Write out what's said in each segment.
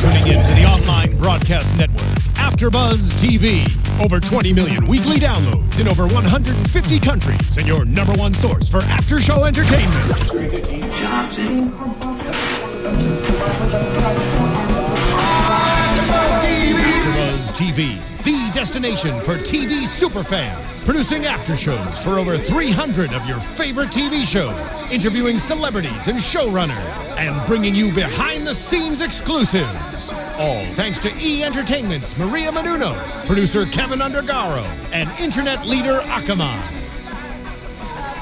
tuning in to the online broadcast network, AFTERBUZZ TV. Over 20 million weekly downloads in over 150 countries, and your #1 source for after-show entertainment. AFTERBUZZ TV, the destination for TV superfans, producing after-shows for over 300 of your favorite TV shows, interviewing celebrities and showrunners, and bringing you behind-the-scenes exclusives. All thanks to E! Entertainment's Maria Menounos, producer Kevin Undergaro, and internet leader Akamai.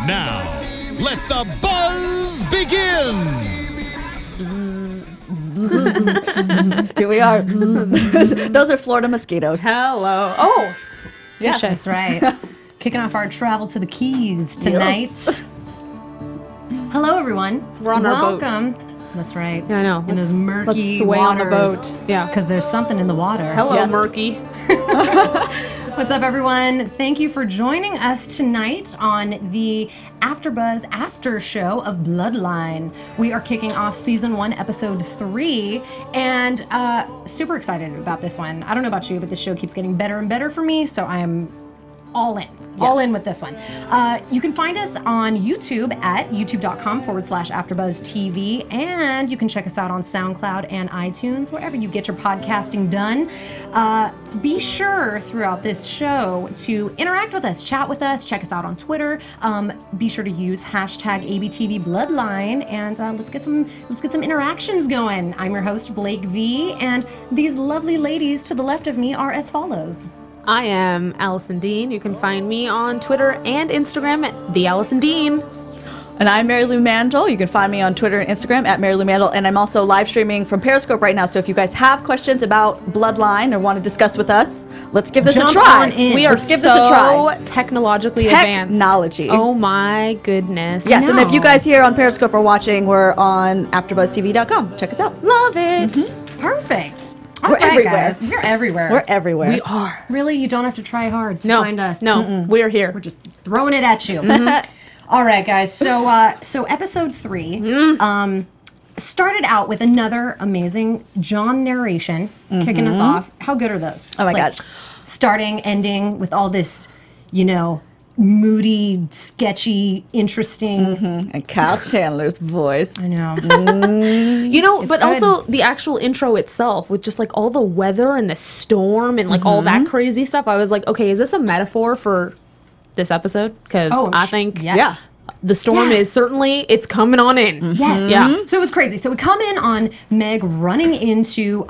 Now, let the buzz begin! Here we are. Those are Florida mosquitoes. Hello. Oh, Yeah, that's right. Kicking off our travel to the Keys tonight. Yes. Hello, everyone. We're on our boat. Welcome. That's right. Yeah, I know. In those murky let's sway waters. on the boat. Yeah. Because there's something in the water. Hello, Yes. murky. What's up, everyone? Thank you for joining us tonight on the AfterBuzz After Show of Bloodline. We are kicking off Season 1, Episode 3, and super excited about this one. I don't know about you, but this show keeps getting better and better for me, so I am all in. All in with this one. You can find us on YouTube at youtube.com/AfterBuzzTV, and you can check us out on SoundCloud and iTunes, wherever you get your podcasting done. Be sure throughout this show to interact with us, chat with us, check us out on Twitter. Be sure to use hashtag ABTV Bloodline, and let's get some interactions going. I'm your host, Blake V, and these lovely ladies to the left of me are as follows. I am Alison Dean. You can find me on Twitter and Instagram at the Alison Dean. and I'm Marielou Mandl. You can find me on Twitter and Instagram at Marielou Mandl, and I'm also live streaming from Periscope right now. So if you guys have questions about Bloodline or want to discuss with us, let's give this a try. We are so technologically advanced. Technology. Oh my goodness. Yes, and if you guys here on Periscope are watching, we're on AfterBuzzTV.com. Check us out. Love it. Perfect. We're everywhere. Guys. We're everywhere. We're everywhere. We are. Really, you don't have to try hard to No, find us. no, we're here. We're just throwing it at you. All right, guys. So, so episode 3 started out with another amazing John narration kicking us off. How good are those? Oh my It's like gosh. starting, ending with all this, you know, moody, sketchy, interesting. And Kyle Chandler's voice. I know. You know, but good. also the actual intro itself with just like all the weather and the storm and like all that crazy stuff. I was like, okay, is this a metaphor for this episode? Because I think yes. the storm is certainly, it's coming on in. Yes. Yeah. So it was crazy. So we come in on Meg running into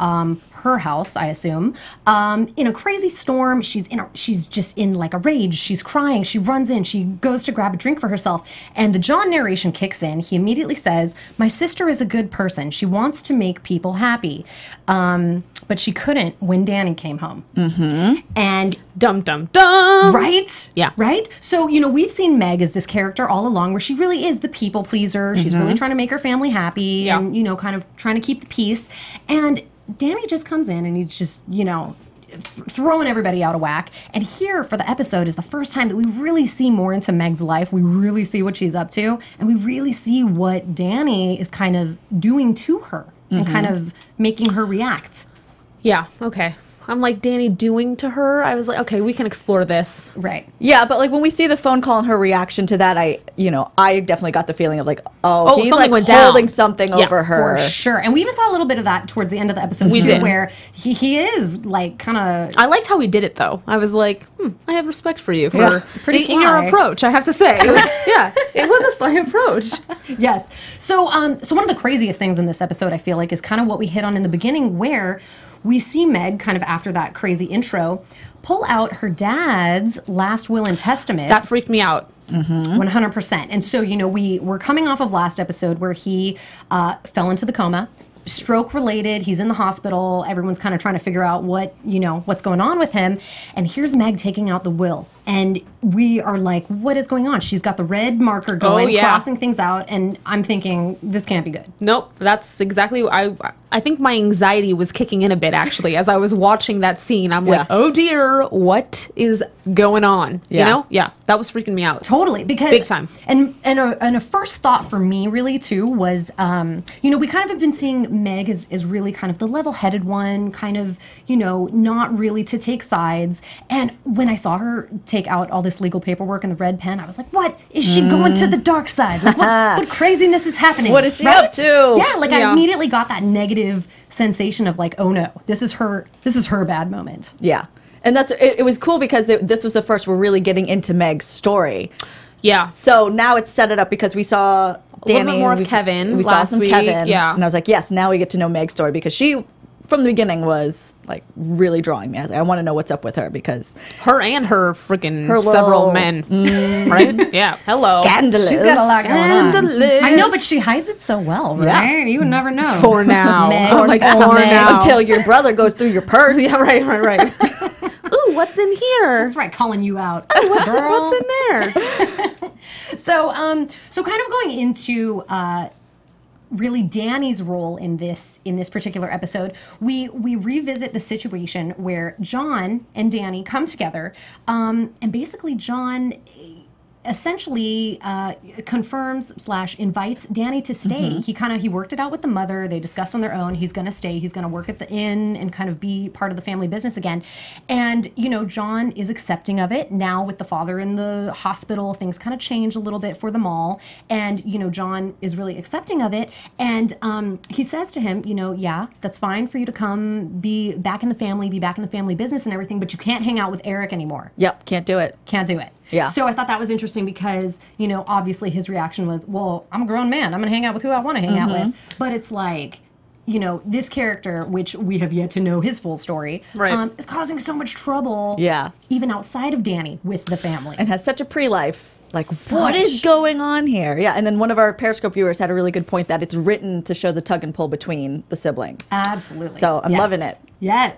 her house, I assume, in a crazy storm. She's just in like a rage. She's crying. She runs in. She goes to grab a drink for herself. And the John narration kicks in. He immediately says, "My sister is a good person. She wants to make people happy. But she couldn't when Danny came home." And Dum dum dum. right? Yeah. Right? So, you know, we've seen Meg as this character all along where she really is the people pleaser. She's really trying to make her family happy and, you know, kind of trying to keep the peace. And Danny just comes in and he's just, you know, throwing everybody out of whack. And here for the episode is the first time that we really see more into Meg's life. We really see what she's up to. And we really see what Danny is kind of doing to her and kind of making her react. Yeah, okay. I'm like, Danny doing to her? I was like, okay, we can explore this. Right. Yeah, but like when we see the phone call and her reaction to that, I definitely got the feeling of like, Oh, he's something like went holding down. something Yeah, over her. For sure. And we even saw a little bit of that towards the end of the episode We too, did. where he is like kind of... I liked how he did it, though. I was like, I have respect for you for Yeah. Pretty in your sly. approach, I have to say. It was, yeah, it was a sly approach. Yes. So so one of the craziest things in this episode, I feel like, is kind of what we hit on in the beginning, where we see Meg kind of after that crazy intro pull out her dad's last will and testament. That freaked me out. 100%. And so, you know, we're coming off of last episode where he fell into the coma, stroke related. He's in the hospital. Everyone's kind of trying to figure out what's going on with him. And here's Meg taking out the will. and we are like, what is going on? She's got the red marker going, crossing things out, and I'm thinking, this can't be good. Nope, that's exactly I think my anxiety was kicking in a bit, actually, as I was watching that scene. I'm like, oh dear, what is going on? You know? Yeah, that was freaking me out. Totally, because big time. And a first thought for me really too was, you know, we kind of have been seeing Meg as really kind of the level-headed one, kind of, you know, not really to take sides. And when I saw her take out all this legal paperwork in the red pen, I was like, what is she going to the dark side? Like, what craziness is happening? What is she up to? Yeah, like I immediately got that negative sensation of like, oh no, this is her bad moment. Yeah. And it was cool because this was the first we're really getting into Meg's story. Yeah. So now it's set it up because we saw Danny. A little bit more of Kevin we last saw some week. Kevin. Yeah. And I was like, yes, now we get to know Meg's story because she, from the beginning, was like really drawing me. I was like, I want to know what's up with her because her freaking several men, right? Yeah. Hello. Scandalous. She's got a lot going on. I know, but she hides it so well, right? Yeah. You would never know. For now. Meg. For now. Until your brother goes through your purse. Yeah, right. Ooh, what's in here? That's right, calling you out. What's in there? So kind of going into really Danny's role in this particular episode, we revisit the situation where John and Danny come together, and basically John essentially confirms / invites Danny to stay. He worked it out with the mother. They discussed on their own. He's going to stay. He's going to work at the inn and kind of be part of the family business again. And, you know, John is accepting of it. Now with the father in the hospital, things kind of change a little bit for them all. And, you know, John is really accepting of it. And he says to him, you know, yeah, that's fine for you to come be back in the family business and everything, but you can't hang out with Eric anymore. Yep, can't do it. Can't do it. Yeah. So I thought that was interesting because, you know, obviously his reaction was, well, I'm a grown man. I'm going to hang out with who I want to hang out with. But it's like, you know, this character, which we have yet to know his full story, is causing so much trouble, even outside of Danny, with the family. And has such a pre-life. Like, what is going on here? Yeah, and then one of our Periscope viewers had a really good point that it's written to show the tug and pull between the siblings. Absolutely. So I'm loving it. Yeah.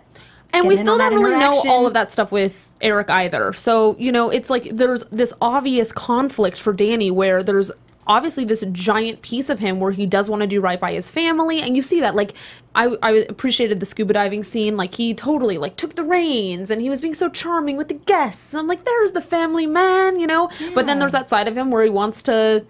And we still don't really know all of that stuff with Eric either. So, you know, it's like there's this obvious conflict for Danny where there's obviously this giant piece of him where he does want to do right by his family. And you see that, like, I appreciated the scuba diving scene. Like, he totally, like, took the reins and he was being so charming with the guests. And I'm like, there's the family man, you know? Yeah. But then there's that side of him where he wants to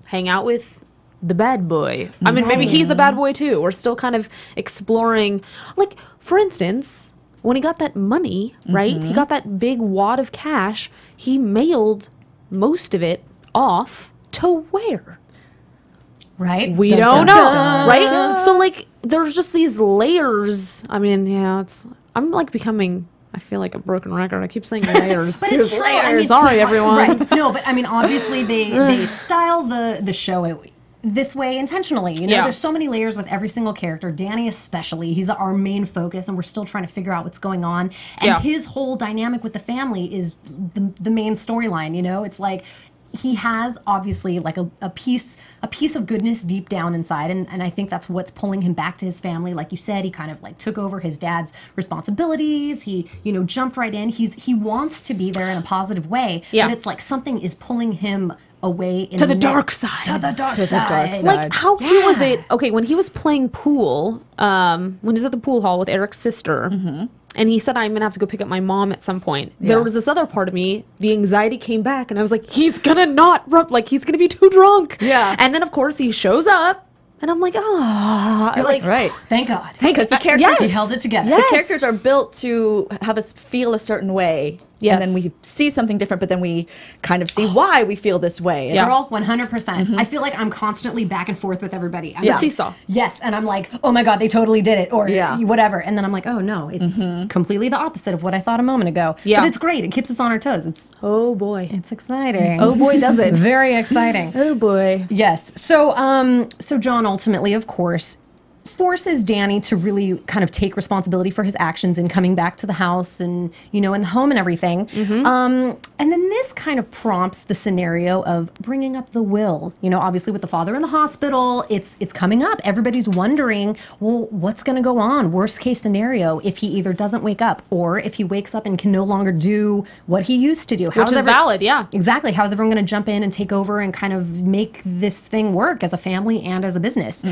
hang out with the bad boy. I mean, maybe he's a bad boy too. We're still kind of exploring. Like, for instance, when he got that money, right? He got that big wad of cash. He mailed most of it off to where? Right? We don't know, right? So, like, there's just these layers. I mean, yeah, I'm like becoming, I feel like a broken record. I keep saying layers. But it's true. I mean, sorry, everyone. Right. No, but I mean, obviously they style the show this way intentionally. You know, there's so many layers with every single character. Danny especially, he's our main focus, and we're still trying to figure out what's going on. And his whole dynamic with the family is the main storyline. You know, it's like he has obviously like a piece of goodness deep down inside, and I think that's what's pulling him back to his family. Like you said, he kind of like took over his dad's responsibilities. He, you know, jumped right in. He wants to be there in a positive way, but it's like something is pulling him away to the dark side. To the dark side. Like, how cool was it? Okay, when he was playing pool, when he was at the pool hall with Eric's sister, and he said, I'm going to have to go pick up my mom at some point. There was this other part of me, the anxiety came back, and I was like, he's going to not, like, he's going to be too drunk. Yeah. And then, of course, he shows up, and I'm like, you're like, right. Thank God. Because the characters, he held it together. The characters are built to have us feel a certain way. Yes. And then we see something different, but then we kind of see why we feel this way. Yeah. Girl, 100%. I feel like I'm constantly back and forth with everybody. It's a seesaw. Yes, and I'm like, oh my God, they totally did it, or whatever. And then I'm like, oh no, it's completely the opposite of what I thought a moment ago. Yeah. But it's great. It keeps us on our toes. It's it's exciting. Oh boy, does it. Very exciting. Oh boy. Yes. So, so John ultimately, of course, forces Danny to really kind of take responsibility for his actions in coming back to the house and, you know, in the home and everything. And then this kind of prompts the scenario of bringing up the will. You know, obviously with the father in the hospital, it's coming up. Everybody's wondering, well, what's going to go on? Worst case scenario, if he either doesn't wake up or if he wakes up and can no longer do what he used to do. Which is valid, yeah. Exactly. How's everyone going to jump in and take over and kind of make this thing work as a family and as a business?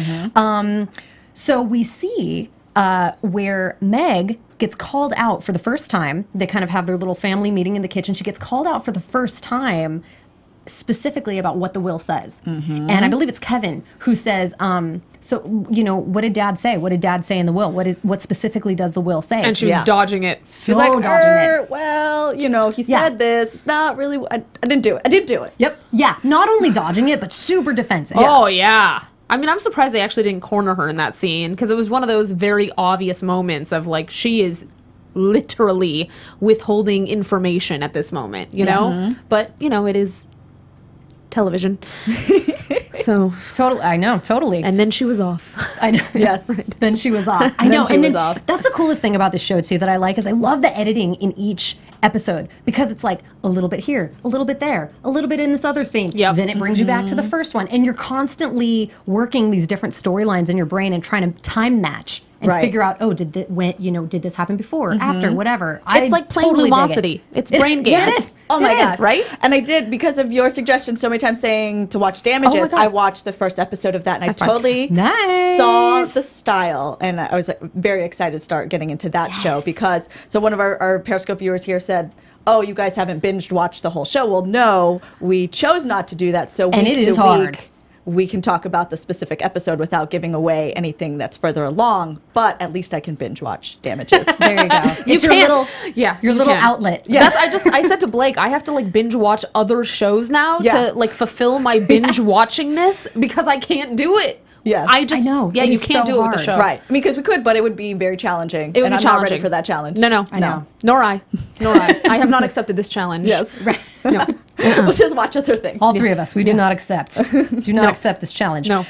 So we see where Meg gets called out for the first time. They kind of have their little family meeting in the kitchen. She gets called out for the first time specifically about what the will says. And I believe it's Kevin who says, so, you know, what did Dad say? What did Dad say in the will? What specifically does the will say? And she was dodging it. She's like, dodging it. Well, you know, he said this. It's not really, I didn't do it. I didn't do it. Yep. Yeah. Not only dodging it, but super defensive. Oh, yeah. I mean, I'm surprised they actually didn't corner her in that scene because it was one of those very obvious moments of like, she is literally withholding information at this moment, you know? But, you know, it is television. So totally, I know, totally. And then she was off. I know. Yes. Then she was off. I know. And then that's the coolest thing about the show too that I like is I love the editing in each episode because it's like a little bit here, a little bit there, a little bit in this other scene. Then it brings you back to the first one, and you're constantly working these different storylines in your brain and trying to time match and figure out, oh, did this happen before, after, whatever. It's like playing Lumosity. It's brain games. Yes. Oh my gosh. Right? And I did, because of your suggestion so many times saying to watch Damages, I watched the first episode of that and I totally saw the style. And I was very excited to start getting into that show because, so one of our Periscope viewers here said, oh, you guys haven't binged watched the whole show. Well, no, we chose not to do that. So week to week, we can talk about the specific episode without giving away anything that's further along, but at least I can binge watch Damages. There you go. It's your little outlet. Yeah. I said to Blake, I have to like binge watch other shows now to like fulfill my binge watchingness because I can't do it. Yes. I know. Yeah, you can't do it with the show. Right. Because we could, but it would be very challenging. It would be challenging. I'm not ready for that challenge. No. I know. Nor I. I have not accepted this challenge. Yes. Right. No. We'll just watch other things. All three of us. We do not accept. Do not accept this challenge. No.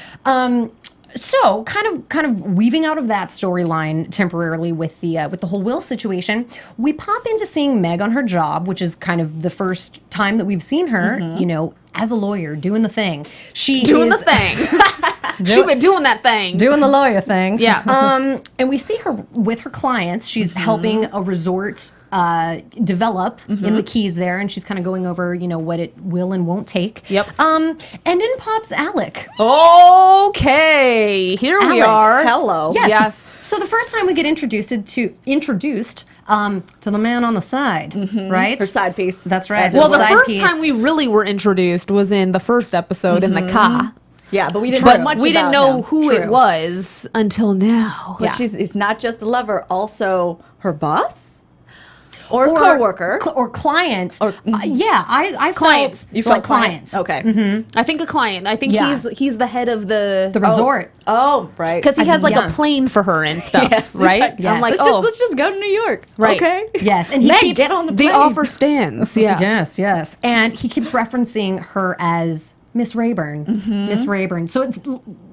So kind of weaving out of that storyline temporarily with the whole will situation, we pop into seeing Meg on her job, which is kind of the first time that we've seen her, you know, as a lawyer doing the thing. She's been doing that thing. Doing the lawyer thing. Yeah. And we see her with her clients. She's helping a resort develop in the Keys there, and she's kind of going over, you know, what it will and won't take. Yep. And in pops Alec. Okay, here we are. Hello. Yes. So the first time we get introduced to the man on the side, right? Her side piece. That's right. Well, the first time we really were introduced was in the first episode in the car. Yeah, but we didn't know much we didn't know him. who it was until now. But he's not just a lover, also her boss? Or co-worker. Or client. Or, I clients. You felt clients. Okay. I think a client. I think he's the head of the resort. Oh, right. Because he has like a plane for her and stuff, right? Like, I'm like, let's just go to New York. Right. Okay. Yes. And he keeps, get on the plane. The offer stands. Yeah. Yes. And he keeps referencing her as Miss Rayburn. Miss Rayburn. So it's,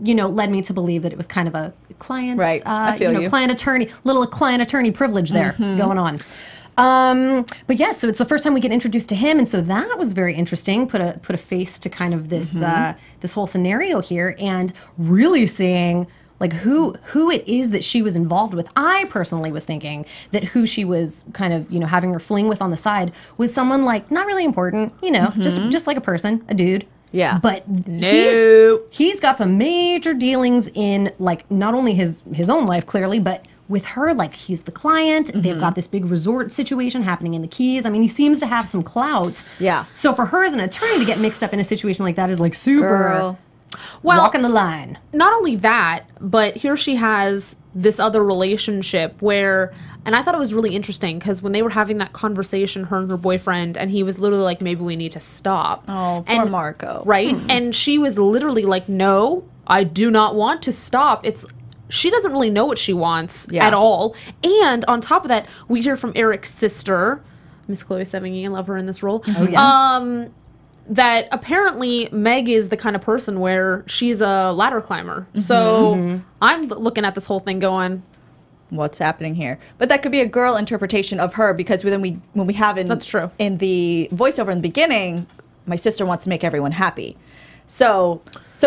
you know, led me to believe that it was kind of a client, right. I feel you. client attorney privilege there going on. But yes, so it's the first time we get introduced to him, and so that was very interesting. Put a face to kind of this this whole scenario here, and really seeing like who it is that she was involved with. I personally was thinking that who she was kind of, you know, having her fling with on the side was someone like not really important, you know, just like a person, a dude. Yeah. But no, he's got some major dealings in like not only his own life clearly, but with her, like he's the client. They've got this big resort situation happening in the Keys. I mean, he seems to have some clout. Yeah. So for her as an attorney to get mixed up in a situation like that is like super walking the line. Not only that, but here she has this other relationship where, and I thought it was really interesting because when they were having that conversation, her and her boyfriend, and he was literally like, maybe we need to stop. Oh, poor Marco. Right? And she was literally like, no, I do not want to stop. She doesn't really know what she wants at all. And on top of that, we hear from Eric's sister, Miss Chloe Sevigny. I love her in this role. Oh, yes. that apparently Meg is the kind of person where she's a ladder climber. So I'm looking at this whole thing going, what's happening here? But that could be a girl interpretation of her, because when we have in that's true. In the voiceover in the beginning, my sister wants to make everyone happy. So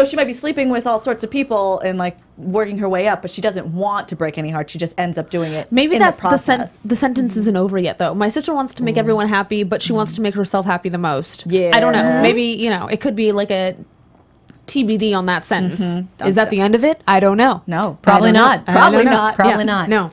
she might be sleeping with all sorts of people and like working her way up, but she doesn't want to break any heart. She just ends up doing it. Maybe in that's the process. the sentence isn't over yet, though. My sister wants to make everyone happy, but she wants to make herself happy the most. Yeah. I don't know. Maybe, you know, it could be like a TBD on that sentence. Is that the end of it? I don't know. No, probably not. Probably not. Probably not. No.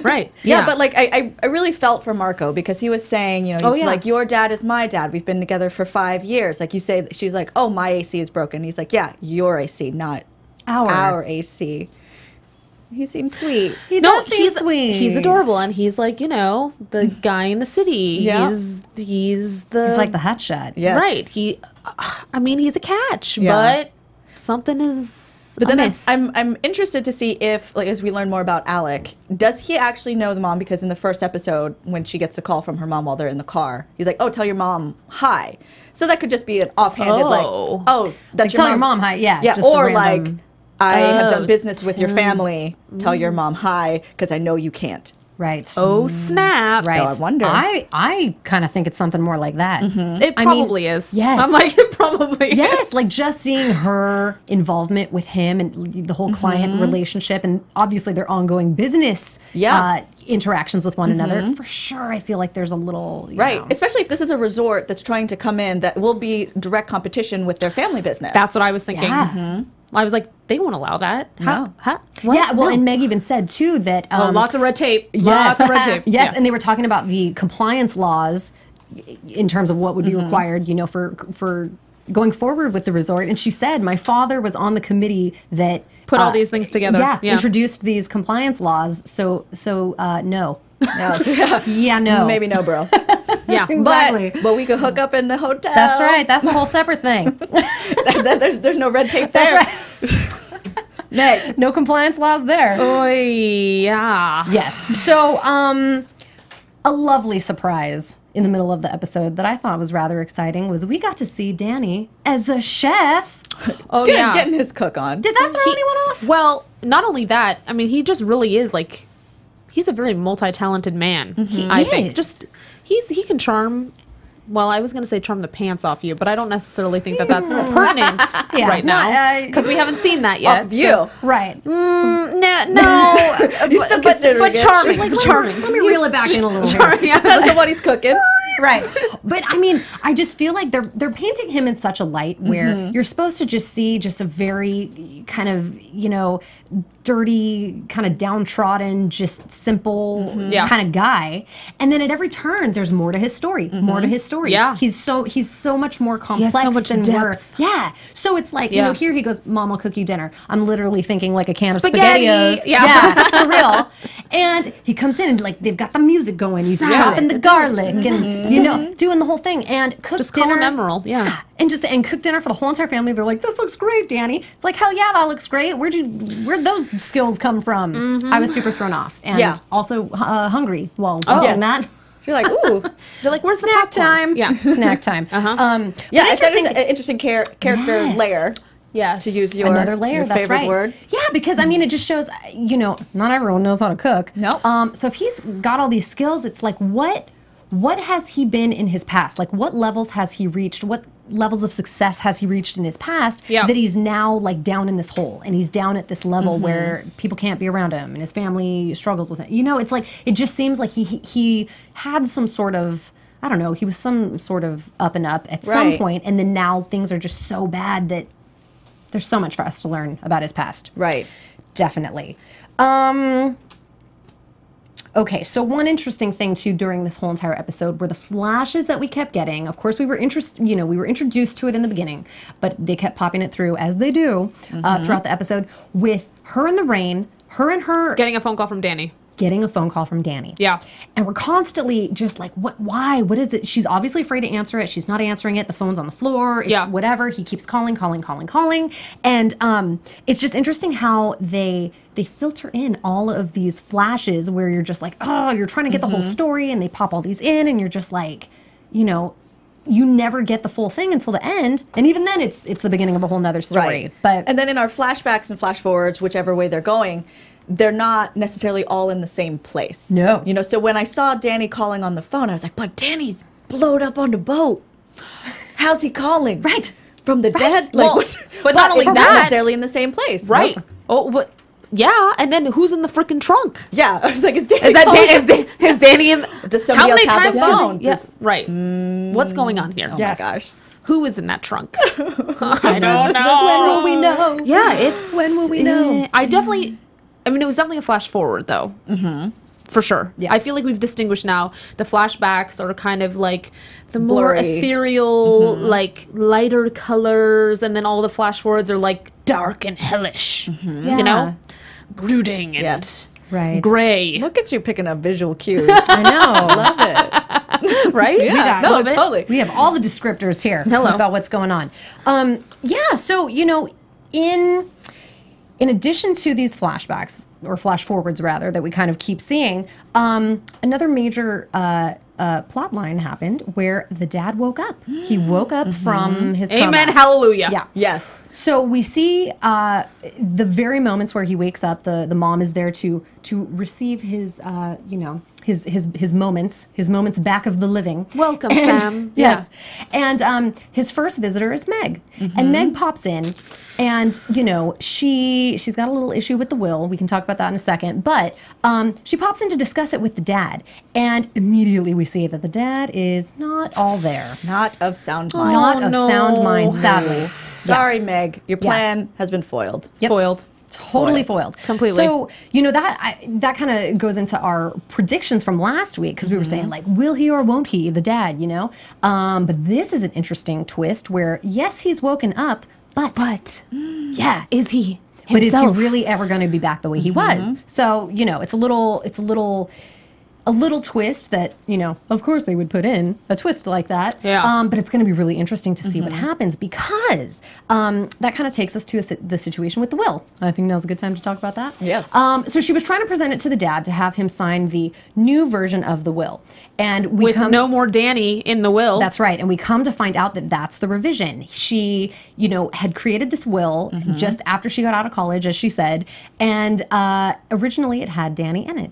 Right. Yeah, but like I really felt for Marco, because he was saying, you know, he's like, your dad is my dad. We've been together for 5 years. Like you say, she's like, oh, my AC is broken. He's like, yeah, your AC, not our AC. He seems sweet. He does seem sweet. He's adorable, and he's like, you know, the guy in the city. Yeah. He's like the hotshot. Yes. Right. I mean, he's a catch, but something is. But then amiss. I'm interested to see if, like, as we learn more about Alec, does he actually know the mom? Because in the first episode, when she gets a call from her mom while they're in the car, he's like, "Oh, tell your mom hi." So that could just be an offhanded, like, "Oh, that's like, tell your mom hi." Yeah. Yeah. Just or random, like, I have done business with your family. Tell your mom hi, because I know you can't. Right. Oh, snap. Right. So I wonder. I kind of think it's something more like that. It probably is. Yes. I'm like, it probably is. Yes, like just seeing her involvement with him and the whole client relationship, and obviously their ongoing business interactions with one another. For sure, I feel like there's a little... you know. Especially if this is a resort that's trying to come in that will be direct competition with their family business. That's what I was thinking. Yeah. I was like, they won't allow that. No. Huh? Yeah, well, and Meg even said, too, that... lots of red tape. Yes. Lots of red tape. Yes, Yeah. and they were talking about the compliance laws in terms of what would be required, you know, for going forward with the resort. And she said, my father was on the committee that... Put all these things together. Yeah, introduced these compliance laws. So no. No. Yeah, no. Maybe no, bro. Yeah. Exactly. But we could hook up in the hotel. That's right. That's a whole separate thing. There's no red tape there. That's right. Meg. No compliance laws there. Oh, yeah. Yes. So, a lovely surprise in the middle of the episode that I thought was rather exciting was we got to see Danny as a chef. Oh, Good, yeah. getting his cook on. Did that throw anyone off? Well, not only that, I mean, he just really is like, he's a very multi-talented man. I think. Just, he can charm. Well, I was going to say charm the pants off you, but I don't necessarily think that that's pertinent right now because we haven't seen that yet. Off you. Right. No. But charming. Like, charming. Let me reel it back in a little Charming. here. Yeah. Depends on what he's cooking. Right. But I mean, I just feel like they're painting him in such a light where you're supposed to just see just a very kind of, you know, dirty, kind of downtrodden, just simple kind of guy. And then at every turn there's more to his story. More to his story. Yeah. He's so much more complex so much than depth. So it's like, you know, here he goes, Mom, I'll cook you dinner. I'm literally thinking like a can Spaghetti. of SpaghettiOs. Yeah. For real. And he comes in and like they've got the music going. He's chopping the garlic and you know, doing the whole thing and cook Just dinner. call him Emerald. Yeah. And cook dinner for the whole entire family. They're like, this looks great, Danny. It's like, hell yeah, that looks great. Where'd those skills come from? I was super thrown off. And also hungry while watching that. So you're like, ooh. They're like, where's Snack the popcorn? time. Yeah. Snack time. Yeah, interesting. An interesting character layer. Yeah. To use your, another layer, your that's favorite right. word. Yeah, because I mean, it just shows, you know, not everyone knows how to cook. No. So if he's got all these skills, it's like, what has he been in his past? Like, what levels has he reached? What levels of success has he reached in his past that he's now like down in this hole and he's down at this level where people can't be around him and his family struggles with it. You know, it's like, it just seems like he had some sort of, I don't know, he was some sort of up and up at some point, and then now things are just so bad that there's so much for us to learn about his past. Right. Definitely. Okay, so one interesting thing too during this whole entire episode were the flashes that we kept getting. Of course, we were introduced to it in the beginning, but they kept popping it through as they do throughout the episode with her in the rain, her Getting a phone call from Danny. Getting a phone call from Danny. Yeah. And we're constantly just like, what, why, what is it? She's obviously afraid to answer it. She's not answering it. The phone's on the floor. It's whatever. He keeps calling. And it's just interesting how they filter in all of these flashes where you're just like, oh, you're trying to get the whole story, and they pop all these in and you're just like, you know, you never get the full thing until the end, and even then it's the beginning of a whole nother story. Right. But and then in our flashbacks and flash forwards, whichever way they're going, they're not necessarily all in the same place. No. You know, so when I saw Danny calling on the phone, I was like, but Danny's blowed up on the boat. How's he calling? Right. From the dead? Well, Like, but not only we're that, not necessarily in the same place. right? Nope. Oh, but yeah, and then who's in the freaking trunk? Yeah, I was like, is Danny Is that calling? is Danny in? Does somebody else have the phone? Yes, right. What's going on here? Oh my gosh. Who is in that trunk? I don't know. when will we know? Yeah, it's When will we know? I mean, it was definitely a flash forward, though. Mm-hmm. For sure. Yeah. I feel like we've distinguished now. The flashbacks are kind of like the more Blurry. ethereal, like lighter colors, and then all the flash forwards are like dark and hellish. Yeah. You know, brooding and Yes. Right. gray. Look at you picking up visual cues. I know. Love it. Right? Yeah, got- no, Love it. totally. We have all the descriptors here about what's going on. Yeah, so, you know, in addition to these flashbacks, or flash forwards rather, that we kind of keep seeing, another major plot line happened where the dad woke up. He woke up from his coma. Amen. Hallelujah. Yeah. Yes. So we see the very moments where he wakes up. The mom is there to receive his his moments back of the living. Welcome, And- Sam. Yes, and his first visitor is Meg, and Meg pops in, and you know she's got a little issue with the will. We can talk about that in a second, but she pops in to discuss it with the dad, and immediately we see that the dad is not all there. Not of sound mind. Not of sound mind, sadly. Sorry, Meg. Your plan has been foiled. Yep. Foiled. Totally foiled. Completely. So, you know, that kind of goes into our predictions from last week, because we were saying, like, will he or won't he, the dad, you know? But this is an interesting twist where, yes, he's woken up, but yeah. Is he himself? But is he really ever going to be back the way he was? So, you know, it's a little twist that, you know, of course they would put in a twist like that. Yeah. But it's going to be really interesting to see what happens, because that kind of takes us to the situation with the will. I think now's a good time to talk about that. Yes. So she was trying to present it to the dad to have him sign the new version of the will. And we With no more Danny in the will. That's right. And we come to find out that that's the revision. She, you know, had created this will just after she got out of college, as she said. And originally it had Danny in it.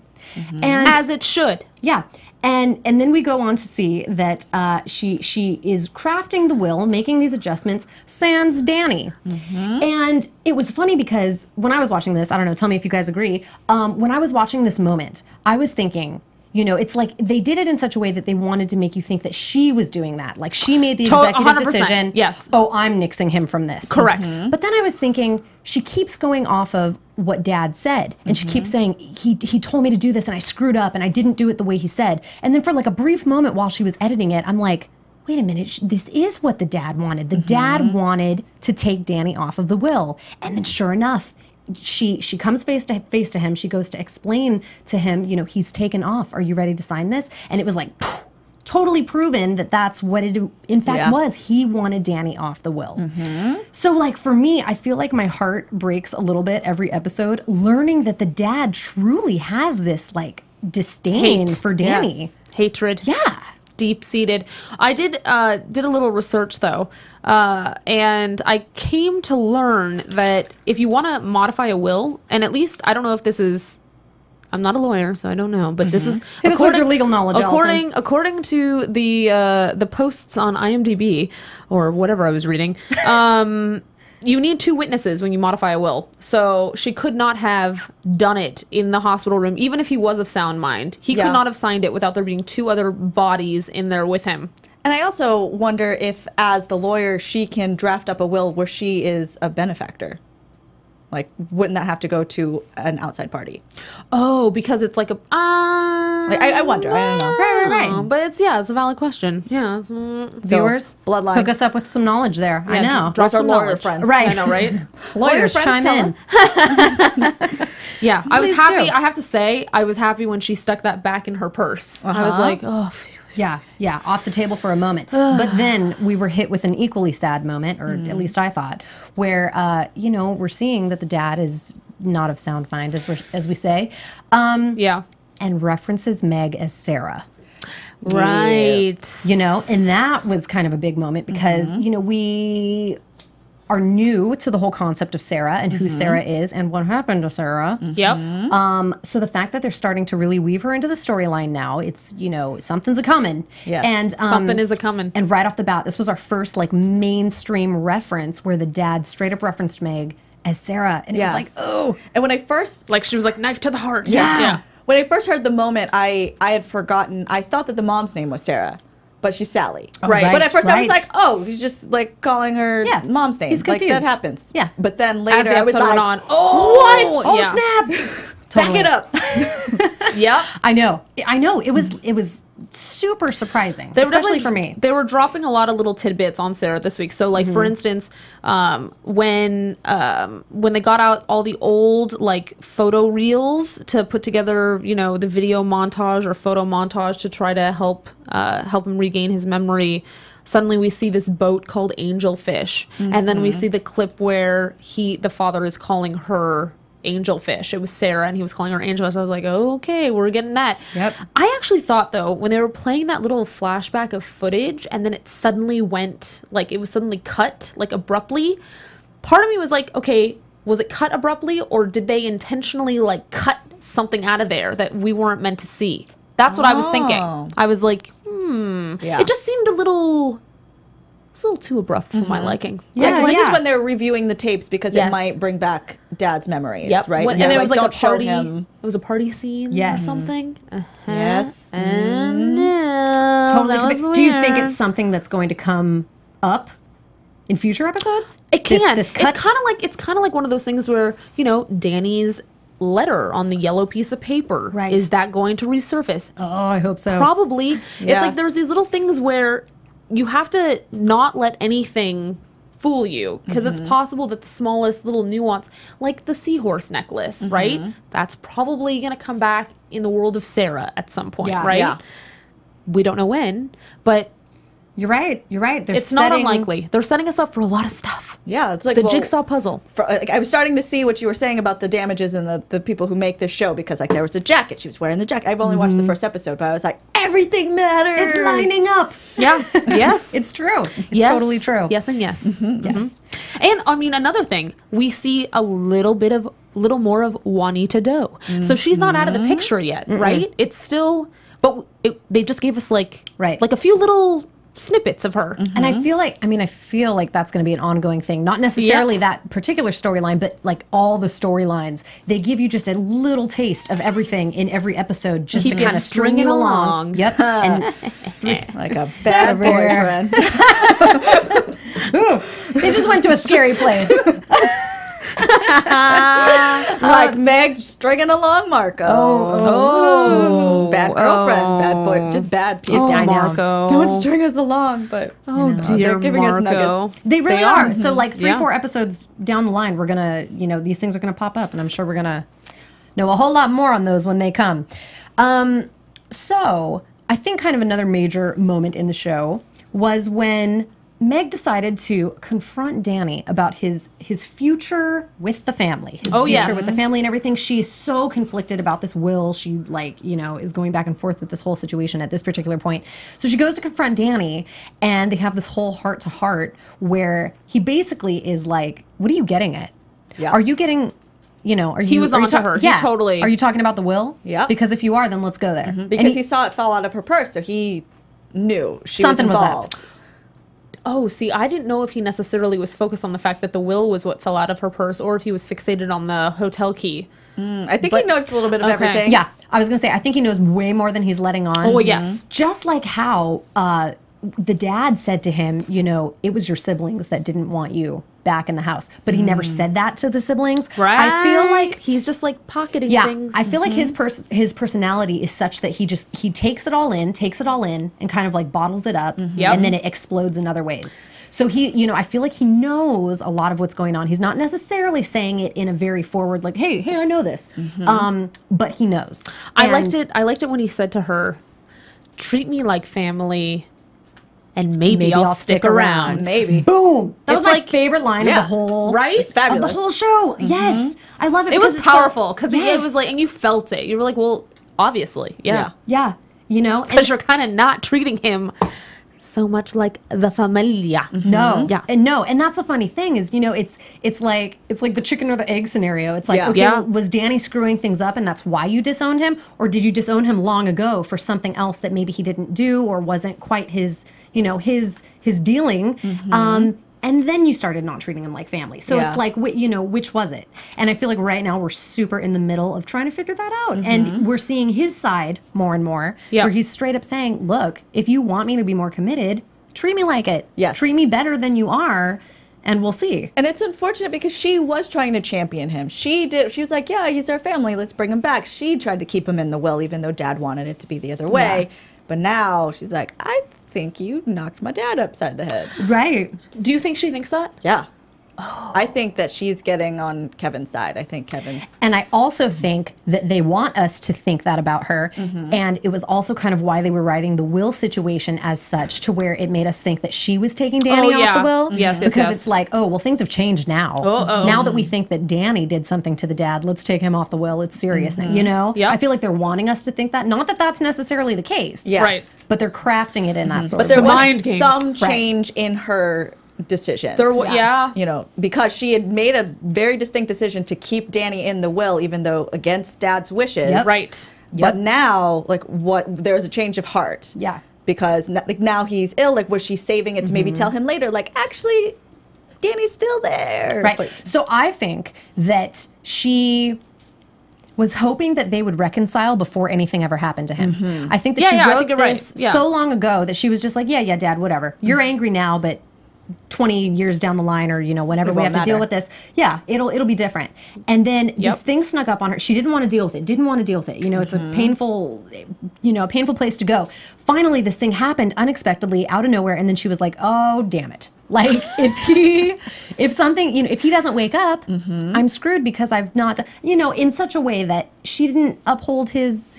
And as it should. yeah. And then we go on to see that she is crafting the will, making these adjustments, sans Danny. And it was funny because when I was watching this, I don't know, tell me if you guys agree, when I was watching this moment, I was thinking, you know, it's like they did it in such a way that they wanted to make you think that she was doing that. Like she made the executive 100%, decision. yes. Oh, I'm nixing him from this. Correct. But then I was thinking, she keeps going off of what dad said. And she keeps saying, he told me to do this and I screwed up and I didn't do it the way he said. And then for like a brief moment while she was editing it, I'm like, wait a minute, this is what the dad wanted. The dad wanted to take Danny off of the will. And then sure enough, she comes face to him. She goes to explain to him, you know, he's taken off. Are you ready to sign this? And it was like, poof, totally proven that that's what it in fact was. He wanted Danny off the will. So like for me, I feel like my heart breaks a little bit every episode, learning that the dad truly has this like disdain for Danny. Yes. Hatred. Yeah. Deep-seated. I did a little research though, and I came to learn that if you want to modify a will, and at least I don't know if this is, I'm not a lawyer, so I don't know, but this is Hit us with your legal knowledge, Alison. according to the posts on IMDb or whatever I was reading. You need 2 witnesses when you modify a will. So she could not have done it in the hospital room, even if he was of sound mind. He could not have signed it without there being 2 other bodies in there with him. And I also wonder if, as the lawyer, she can draft up a will where she is a benefactor. Like, wouldn't that have to go to an outside party? Oh, because it's like a... I wonder. I don't know. Right. But it's a valid question. Yeah. It's, Viewers, Bloodline. hook us up with some knowledge there. I know. Drop our some lawyer knowledge. friends. Right. I know, right? Lawyers, friends, chime tell in. us. Yeah. I was Please happy. do. I have to say, I was happy when she stuck that back in her purse. I was like, oh, phew. Yeah, off the table for a moment. But then we were hit with an equally sad moment, or at least I thought, where, you know, we're seeing that the dad is not of sound mind, as we say. Yeah. And references Meg as Sarah. Right. You know, and that was kind of a big moment because, you know, we are new to the whole concept of Sarah and who Sarah is and what happened to Sarah. Yep. So the fact that they're starting to really weave her into the storyline now, it's, you know, something's a-coming. Yes. And Something is a-coming. And right off the bat, this was our first, like, mainstream reference where the dad straight up referenced Meg as Sarah. And it was like, oh. And when I first... Like, she was like, knife to the heart. Yeah. When I first heard the moment, I had forgotten. I thought that the mom's name was Sarah, but she's Sally. Right. But at first I was like, oh, he's just like calling her mom's name. He's confused. Like that happens. Yeah. But then As later the I was episode like, went on, oh, what? Oh, yeah. snap. Back it up. Yep. I know. It was super surprising, especially for me. They were dropping a lot of little tidbits on Sarah this week. So, like, for instance, when they got out all the old, like, photo reels to put together, you know, the video montage or photo montage to try to help him regain his memory, suddenly we see this boat called Angelfish. And then we see the clip where the father is calling her Angelfish. It was Sarah and he was calling her Angel. So I was like, oh, okay, we're getting that. Yep. I actually thought, though, when they were playing that little flashback of footage and then it suddenly went, like, it was suddenly cut, like, abruptly, part of me was like, okay, was it cut abruptly or did they intentionally, like, cut something out of there that we weren't meant to see? That's what I was thinking. I was like, Yeah. It just seemed a little too abrupt for my liking. Yeah, this is when they're reviewing the tapes because it might bring back Dad's memories, right? And there was like a party. Him. It was a party scene or something. Yes. And Totally. Do you think it's something that's going to come up in future episodes? It can. This cut? It's kind of like one of those things where, you know, Danny's letter on the yellow piece of paper. Right. Is that going to resurface? Oh, I hope so. Probably. It's like there's these little things where you have to not let anything fool you because it's possible that the smallest little nuance, like the seahorse necklace, right? That's probably going to come back in the world of Sarah at some point, right? Yeah. We don't know when, but you're right. It's not unlikely. They're setting us up for a lot of stuff. Yeah, it's like the jigsaw puzzle. I was starting to see what you were saying about the damages and the people who make this show because, like, there was a jacket. She was wearing the jacket. I've only watched the first episode, but I was like, everything matters. It's lining up. Yeah. Yes. It's true. It's totally true. Yes and yes. Yes. And I mean, another thing, we see a little more of Juanita Doe. So she's not out of the picture yet, right? It's still, but they just gave us like a few little snippets of her. And I feel like that's going to be an ongoing thing. Not necessarily that particular storyline, but like all the storylines. They give you just a little taste of everything in every episode just to kind of string you along. Yep. And like a bad boyfriend. It just went to a scary place. Like Meg stringing along Marco. Oh. Bad girlfriend, bad boy, just bad people. Marco. Don't string us along, but dear, they're giving Marco. us nuggets. They really are. So like 3-4 episodes down the line, we're gonna, these things are gonna pop up, and I'm sure we're gonna know a whole lot more on those when they come. So I think kind of another major moment in the show was when Meg decided to confront Danny about his future with the family. His future with the family and everything. She's so conflicted about this will. She is going back and forth with this whole situation at this particular point. So she goes to confront Danny and they have this whole heart to heart where he basically is like, what are you getting at? Yeah. Are you getting, he was on to her. Yeah. He totally. Are you talking about the will? Yeah. Because if you are, then let's go there. Because he saw it fall out of her purse, so he knew she was involved. Oh, see, I didn't know if he necessarily was focused on the fact that the will was what fell out of her purse or if he was fixated on the hotel key. I think he noticed a little bit of everything. Yeah, I was going to say, I think he knows way more than he's letting on. Oh, yes. Just like how the dad said to him, it was your siblings that didn't want you back in the house. But he never said that to the siblings. Right. I feel like he's just like pocketing things. I feel like his personality is such that he takes it all in, and kind of like bottles it up, and then it explodes in other ways. So I feel like he knows a lot of what's going on. He's not necessarily saying it in a very forward, like, hey, I know this. But he knows. I liked it when he said to her, treat me like family. And maybe I'll stick around. Maybe. Boom. That was my favorite line of the whole... Right? It's fabulous. Of the whole show. Yes. I love it. It was powerful because it was like... And you felt it. You were like, well, obviously. Yeah. Yeah. You know? Because you're kind of not treating him so much like the familia. No. Yeah. And no. And that's the funny thing is, you know, it's like the chicken or the egg scenario. It's like, okay, well, was Danny screwing things up and that's why you disowned him? Or did you disown him long ago for something else that maybe he didn't do or wasn't quite his, you know, his dealing? And then you started not treating him like family. So it's like, you know, which was it? And I feel like right now we're super in the middle of trying to figure that out. And we're seeing his side more and more, where he's straight up saying, look, if you want me to be more committed, treat me like it. Yes. Treat me better than you are, and we'll see. And it's unfortunate because she was trying to champion him. She was like, yeah, he's our family. Let's bring him back. She tried to keep him in the will, even though Dad wanted it to be the other way. But now she's like, I think you knocked my dad upside the head. Right. Do you think she thinks that? Yeah. Oh. I think that she's getting on Kevin's side. I think Kevin's... And I also think that they want us to think that about her. And it was also kind of why they were writing the will situation as such, to where it made us think that she was taking Danny off the will. Because it's like, oh, well, things have changed now. Now that we think that Danny did something to the dad, let's take him off the will. It's serious now, you know? I feel like they're wanting us to think that. Not that that's necessarily the case. Right. But they're crafting it in that sort but of there way. was some change in her decision. You know, because she had made a very distinct decision to keep Danny in the will, even though against Dad's wishes. Right. But now, like, there's a change of heart. Yeah. Because like now he's ill. Like, was she saving it to maybe tell him later? Like, actually, Danny's still there. Right. But, so I think that she was hoping that they would reconcile before anything ever happened to him. I think that she wrote this so long ago that she was just like, yeah, Dad, whatever. You're angry now, but 20 years down the line, or, you know, whenever we have to deal with this, it'll be different. And then this thing snuck up on her. She didn't want to deal with it. You know, it's a painful, painful place to go. Finally, this thing happened unexpectedly out of nowhere. And then she was like, oh, damn it. Like, if something, you know, if he doesn't wake up, I'm screwed because I've not, you know, in such a way that she didn't uphold his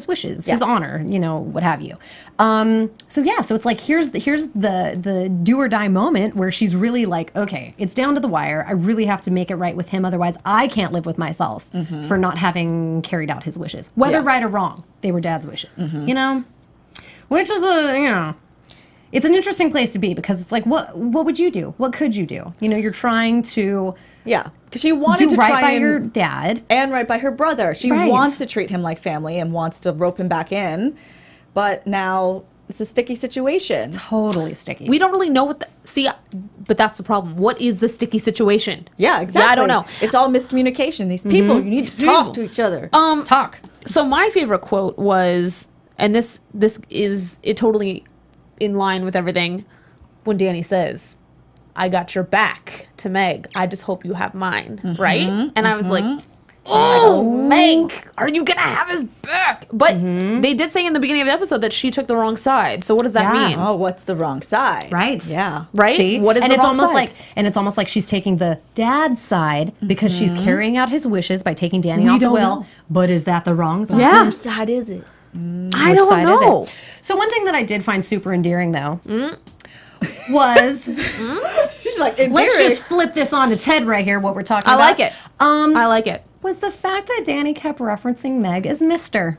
wishes, his honor, you know, what have you. So it's like, here's the do or die moment where she's really like, okay, it's down to the wire. I really have to make it right with him. Otherwise I can't live with myself for not having carried out his wishes, whether right or wrong. They were Dad's wishes, you know, which is it's an interesting place to be, because it's like, what would you do? What could you do? You know, you're trying to because she wanted to right try by your dad and right by her brother. She wants to treat him like family and wants to rope him back in, but now it's a sticky situation. Totally sticky. We don't really know but that's the problem. What is the sticky situation? Yeah, exactly. Yeah, I don't know. It's all miscommunication. These people, you need to talk to each other. Talk. So my favorite quote was, and this is it totally in line with everything, when Danny says, I got your back to Meg. I just hope you have mine. Right? And I was like, oh, Meg, are you going to have his back? But they did say in the beginning of the episode that she took the wrong side. So what does that mean? Oh, what's the wrong side? Right. Yeah. Right? See? What is and the it's wrong almost side? it's almost like she's taking the dad's side because she's carrying out his wishes by taking Danny off the will. know. But is that the wrong side? Yeah. Which side is it? I don't know. So one thing that I did find super endearing, though, was She's like, let's just flip this on its head right here. What we're talking about. I like it. I like it. Was the fact that Danny kept referencing Meg as Mister.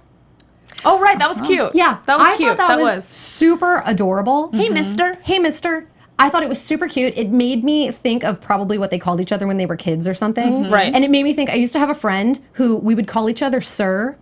Oh, right. That was cute. Yeah, that was I cute. Thought that was super adorable. Hey, Mister. Hey, Mister. I thought it was super cute. It made me think of probably what they called each other when they were kids or something. Right. And it made me think, I used to have a friend who we would call each other Sir.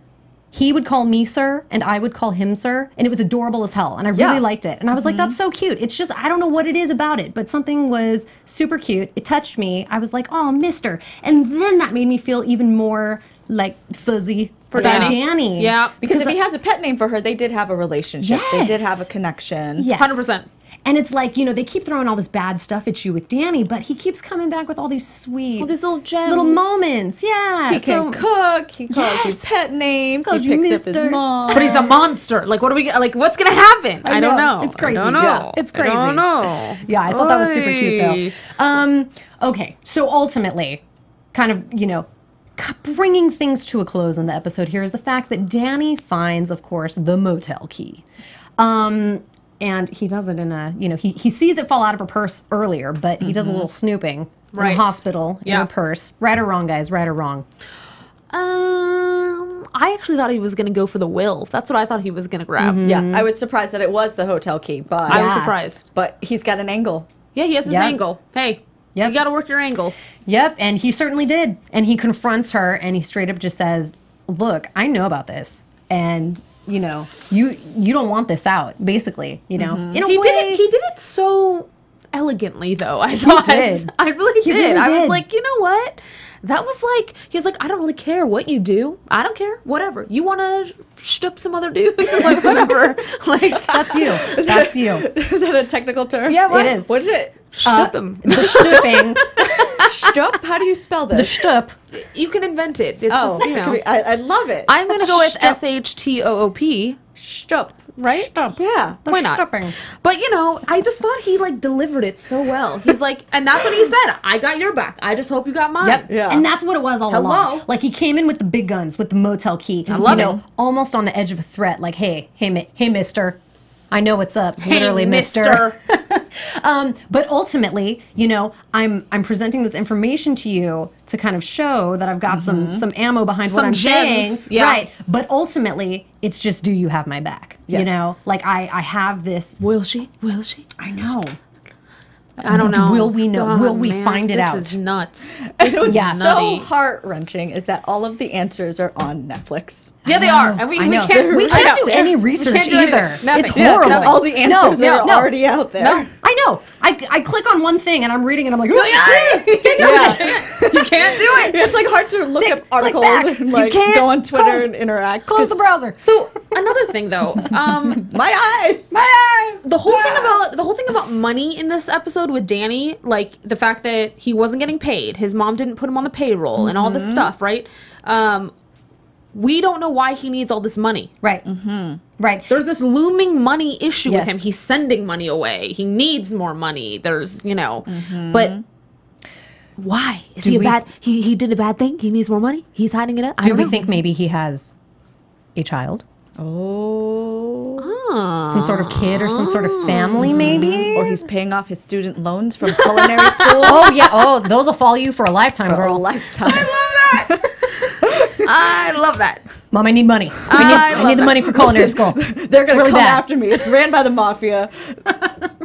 He would call me Sir, and I would call him Sir, and it was adorable as hell, and I really liked it. And I was like, that's so cute. It's just, I don't know what it is about it, but something was super cute. It touched me. I was like, oh, Mister. And then that made me feel even more, like, fuzzy for Danny. Yeah. Because if he has a pet name for her, they did have a relationship. Yes. They did have a connection. Yes. 100%. And it's like, you know, they keep throwing all this bad stuff at you with Danny, but he keeps coming back with all these sweet, All these little gems. little moments. Yeah. He can cook. He calls you pet names. He picks up his mom. But he's a monster. Like, what are we, like, what's going to happen? I don't know. It's crazy. I don't know. Yeah, it's crazy. I don't know. Yeah, I thought that was super cute, though. Okay, so ultimately, kind of, you know, bringing things to a close in the episode here is the fact that Danny finds, of course, the motel key. And he does it in a, you know, he sees it fall out of her purse earlier, but he does a little snooping in a hospital in her purse. Right or wrong, guys? Right or wrong? I I actually thought he was going to go for the will. That's what I thought he was going to grab. Yeah, I was surprised that it was the hotel key, but I was surprised. But he's got an angle. Yeah, he has his angle. Hey, you got to work your angles. Yep, and he certainly did. And he confronts her, and he straight up just says, "Look, I know about this, and you know, you don't want this out." Basically, you know, in a way, he did it so elegantly, though. I thought I really did. Really I did. was like, you know what? That was like, he was like, I don't really care what you do. I don't care. Whatever. You want to shtup some other dude? Like, whatever. Like, that's you. That's you. Is that a technical term? Yeah, what? It is. What is it? Shtup him. The shtupping. Shtup? How do you spell this? The shtup. You can invent it. It's just, you know. I love it. I'm going to go with SHTOOP. Shtup. Right? Shtup. Yeah. Why not? Shtupping. But, you know, I just thought he, like, delivered it so well. He's like, and that's what he said. I got your back. I just hope you got mine. Yep. Yeah. And that's what it was all along. Like, he came in with the big guns, with the motel key. I love it. Almost on the edge of a threat. Like, hey, mister. I know what's up. Hey, Literally, mister. But ultimately, you know, I'm presenting this information to you to kind of show that I've got some ammo behind what I'm gems. saying. Yeah. Right. But ultimately, it's just, do you have my back? Yes. You know, like I have this. Will she? Will she? I know. I don't know. Will we know? God, Will we man, find it out? This is nuts. It was Yeah. so nutty. heart-wrenching is that all of the answers are on Netflix. Yeah, they are. And we can't, we can't do any research do either. anything. Nothing. It's Yeah, horrible. All the answers are already out there. No, I know. I click on one thing and I'm reading and I'm like, You can't do it. It's like hard to look up articles back. and like You can't go on Twitter close- and interact. close the browser. So another thing, though, My eyes. My eyes. the whole thing about money in this episode with Danny, like the fact that he wasn't getting paid, his mom didn't put him on the payroll, and all this stuff, right? We don't know why he needs all this money. Right. Right. There's this looming money issue Yes. with him. He's sending money away. He needs more money. There's, you know, but why? Is he a bad? He did a bad thing. He needs more money. He's hiding it up. Do we think maybe he has a child? Oh. Some sort of kid or some sort of family, maybe? Or he's paying off his student loans from culinary school. Oh, yeah. Oh, those will follow you for a lifetime, For girl. a lifetime. I love that. Mom, I need money. I need the money for culinary school. They're going to really come bad. after me. It's ran by the mafia.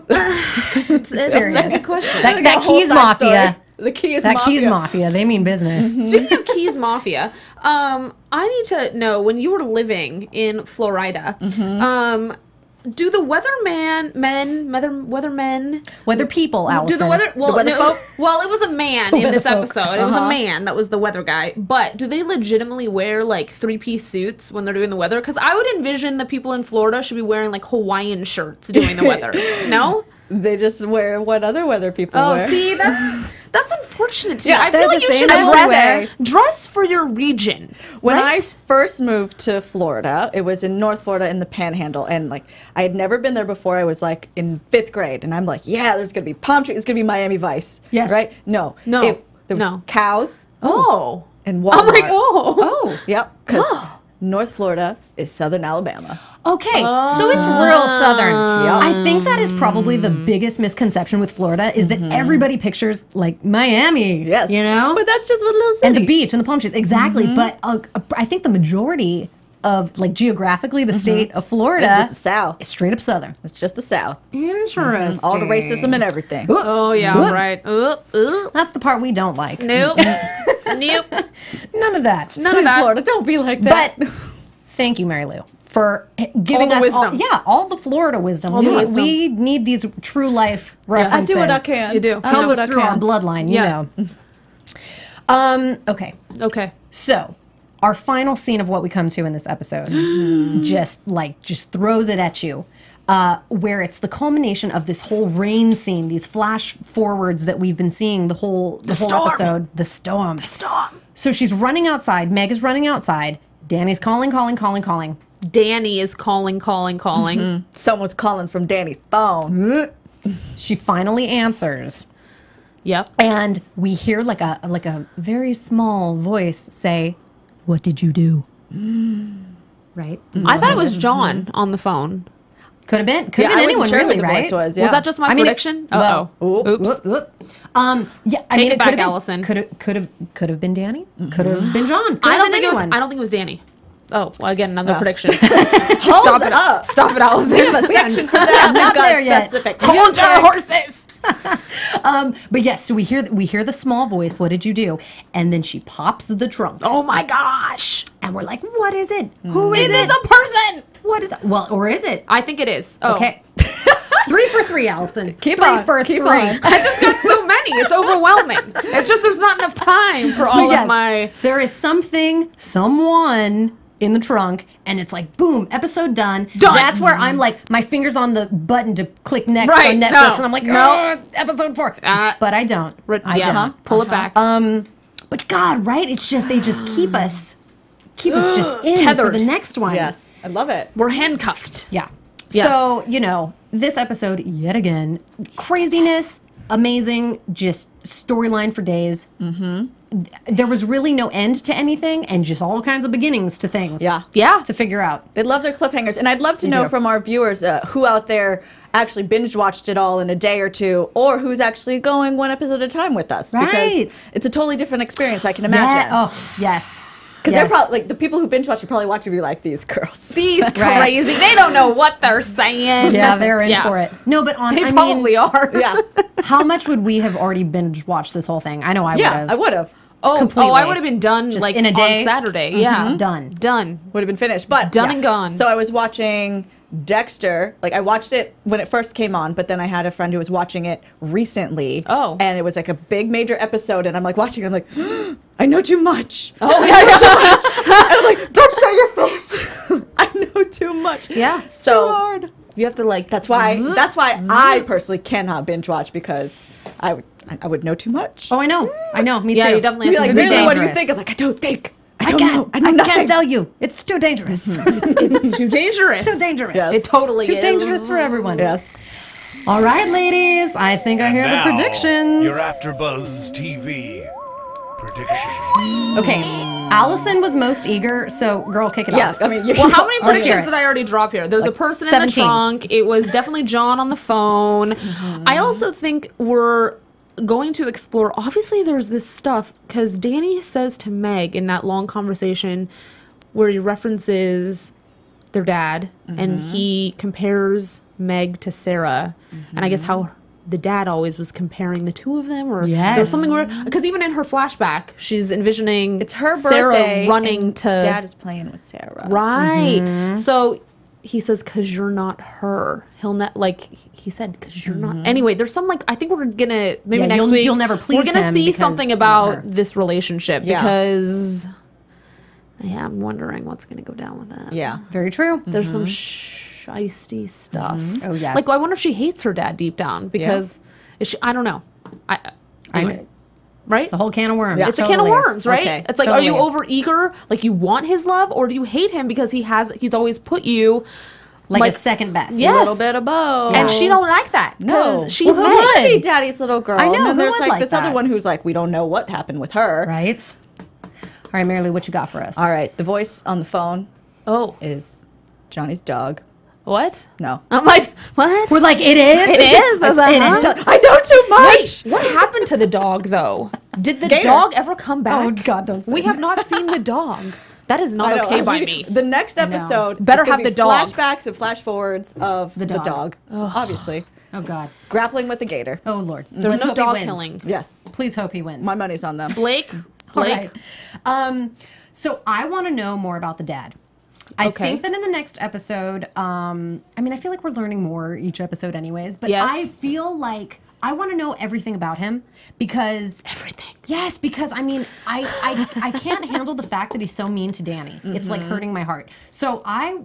It's a good question. That Got a whole Keys side Mafia. story. The Keys That Mafia. Keys Mafia. They mean business. Speaking of Keys Mafia, I need to know, when you were living in Florida, do the weathermen, Weather people, Allison. do the weather? Well, weather folk? well, it was a man in this weather folk. episode. It was a man that was the weather guy. But do they legitimately wear like 3-piece suits when they're doing the weather? Because I would envision the people in Florida should be wearing like Hawaiian shirts doing the weather. No. They just wear what other weather people Oh, wear. see, that's unfortunate to me. Yeah, I feel they're like the you same should everywhere. dress for your region. When I right? first moved to Florida, it was in North Florida in the Panhandle, and like I had never been there before. I was like in 5th grade, and I'm like, yeah, there's gonna be palm trees. It's gonna be Miami Vice. Yes. Right? No. No. There was No. cows Oh. and Walmart. I'm like, oh. Yep. Because North Florida is Southern Alabama. Okay, so it's real Southern. Yep. I think that is probably the biggest misconception with Florida is that everybody pictures like Miami. Yes. You know? But that's just one little city. And the beach and the palm trees. Exactly. But I think the majority of, like, geographically, the state of Florida It's just the South. is straight up Southern. It's just the South. Interesting. All the racism and everything. Oh yeah, right. That's the part we don't like. Nope. Nope. None of that. None of that. Florida, don't be like that. But thank you, Marielou, for giving All the us all, wisdom. all the Florida wisdom. All the wisdom. We need these true life I references. do what I can. You do. I do Help what us I through our can. bloodline, you Yes. know. Okay. Okay. So, our final scene of what we come to in this episode just throws it at you. Where it's the culmination of this whole rain scene, these flash forwards that we've been seeing the whole episode. The storm. So she's running outside. Meg is running outside. Danny's calling. Danny is calling. Someone's calling from Danny's phone. She finally answers. Yep. And we hear like a very small voice say, "What did you do?" Right? I thought it was John on the phone. Could have been. Could Yeah, have been I anyone, wasn't sure really, who the right? voice was. Yeah. Was that just my prediction? well, Oops. Yeah, I Take mean, it back, could have Allison. been, could have been Danny. Could have been John. I don't think it was. I don't think it was Danny. Oh, well, again, another prediction. Hold up. Stop it, Allison. We have a section for that. Not there yet. Specific. Hold your horses. But yes, so we hear the small voice. What did you do? And then she pops the trunk. Oh my gosh. And we're like, what is it? Who is it? A person. What is it? Well, or is it? I think it is. Oh. Okay. 3 for 3, Allison. Keep 3 on, for keep 3. on. I just got so many. It's overwhelming. It's just there's not enough time for all of my... There is someone in the trunk, and it's like, boom, episode done. That's where I'm like, my finger's on the button to click next on Netflix, and I'm like, no, episode 4. But I don't. I don't. Pull it back. But God, right? It's just, they just keep us just in tethered for the next one. Yes, I love it. We're handcuffed. Yeah. Yes. So, you know, this episode, yet again, craziness, amazing, just storyline for days. There was really no end to anything, and just all kinds of beginnings to things. Yeah. To figure out. They love their cliffhangers. And I'd love to know from our viewers who out there actually binge watched it all in a day or two, or who's actually going one episode at a time with us. Right. Because it's a totally different experience, I can imagine. Yeah. Oh, yes. Because they're probably, like, the people who binge watch are probably watching me like, these girls. These crazy. They don't know what they're saying. Yeah, they're in for it. No, but They probably are. Yeah. How much would we have already binge watched this whole thing? I know I would have. Yeah, I would have. Completely. I would have been done Just like in a day? on Saturday. Yeah. Done. Would have been finished. But Done and gone. So I was watching Dexter. Like, I watched it when it first came on, but then I had a friend who was watching it recently. Oh. And it was like a big major episode, and I'm like watching it, I'm like, I know too much. Oh, yeah. I know too much. And I'm like, don't show your face. I know too much. Yeah. So too hard. You have to like. That's why I personally cannot binge watch, because I would know too much. Oh, I know. Me too. Yeah, you definitely You'd have be to like, be really, what do you dangerous. think? I'm like, I don't think. I can't tell you. It's too dangerous. It's too dangerous. Too dangerous. Yes. It totally Too is. dangerous for everyone. Yes. All right, ladies. I think I hear the predictions. Your AfterBuzz TV predictions. Okay. Allison was most eager, so girl, kick it Yeah. off. I mean, Well, how many Let's hear predictions it. did I already drop here? There's a person in the 17. trunk. It was definitely John on the phone. I also think we're going to explore. Obviously, there's this stuff because Danny says to Meg in that long conversation where he references their dad and he compares Meg to Sarah, and I guess how the dad always was comparing the two of them, or there's something where, because even in her flashback, she's envisioning It's her Sarah birthday running to Dad is playing with Sarah. right. So he says, "Cause you're not her." He'll not like he said, "Cause you're not." Anyway, there's some like I think we're gonna maybe next week you'll never please we're gonna him see because something you're about her. this relationship Yeah. because I'm wondering what's gonna go down with that. Yeah. Very true. There's some shisty stuff. Oh, yes. Like I wonder if she hates her dad deep down because is she, I don't know. Anyway. Right? It's a whole can of worms. Yeah. It's a can of worms, right? Okay. It's like, Totally. are you over eager? Like you want his love, or do you hate him because he's always put you like a second best. Yes. A little bit of both. and she don't like that No. because she's who Meg. would be Daddy's little girl? I know, And then who there's would like like this other that? one who's like, we don't know what happened with her. Right? All right, Marielou, what you got for us? All right. The voice on the phone Oh, is Johnny's dog. what? No. I'm like, what? We're like, it is? It is. I was like, It is. huh? I know too much. Wait, what happened to the dog though? Did the Gator. dog ever come back? Oh, God, don't say We have not seen the dog. That is I not know. okay by me. The next episode Better is gonna have the be dog. flashbacks and flash forwards of the dog. Obviously. Oh, God. Grappling with the gator. Oh, Lord. There's Let's no hope he dog wins. killing. Yes. Please hope he wins. My money's on them. Blake. All right. So I want to know more about the dad. I Okay. think that in the next episode, I mean, I feel like we're learning more each episode anyways, but Yes. I feel like I want to know everything about him because... Everything. Yes, because I mean, I can't handle the fact that he's so mean to Danny. It's like hurting my heart. So I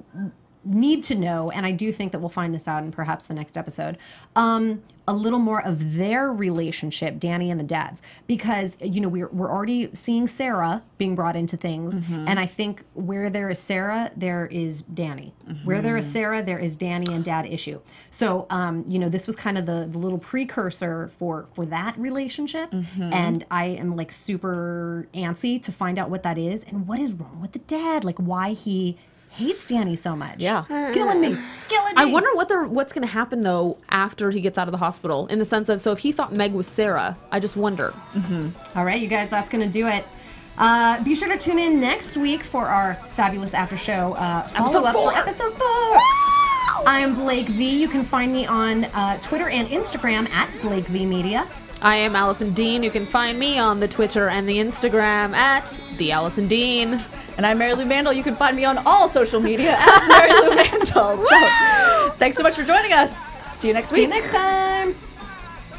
need to know, and I do think that we'll find this out in perhaps the next episode, a little more of their relationship, Danny and the dads, because you know we're already seeing Sarah being brought into things, and I think where there is Sarah, there is Danny. Where there is Sarah, there is Danny and dad issue. So you know, this was kind of the little precursor for that relationship, and I am like super antsy to find out what that is and what is wrong with the dad, like why he hates Danny so much. Yeah. It's killing me. It's killing me. I wonder what's going to happen though after he gets out of the hospital. In the sense of, so if he thought Meg was Sarah, I just wonder. All right, you guys, that's going to do it. Be sure to tune in next week for our fabulous after show follow-up for episode 4. I'm Blake V. You can find me on Twitter and Instagram at Blake V Media. I am Alison Dean. You can find me on the Twitter and the Instagram at the Alison Dean. And I'm Marielou Mandl. You can find me on all social media at Marielou Mandl. So, thanks so much for joining us. See you next week. See you next time.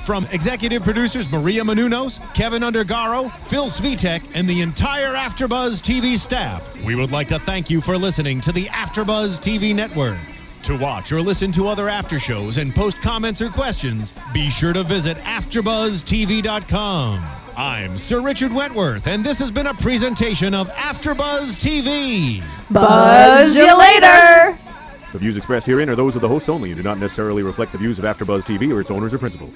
From executive producers Maria Menounos, Kevin Undergaro, Phil Svitek, and the entire AfterBuzz TV staff, we would like to thank you for listening to the AfterBuzz TV network. To watch or listen to other after shows and post comments or questions, be sure to visit AfterBuzzTV.com. I'm Sir Richard Wentworth, and this has been a presentation of AfterBuzz TV. Buzz you later! The views expressed herein are those of the hosts only and do not necessarily reflect the views of AfterBuzz TV or its owners or principals.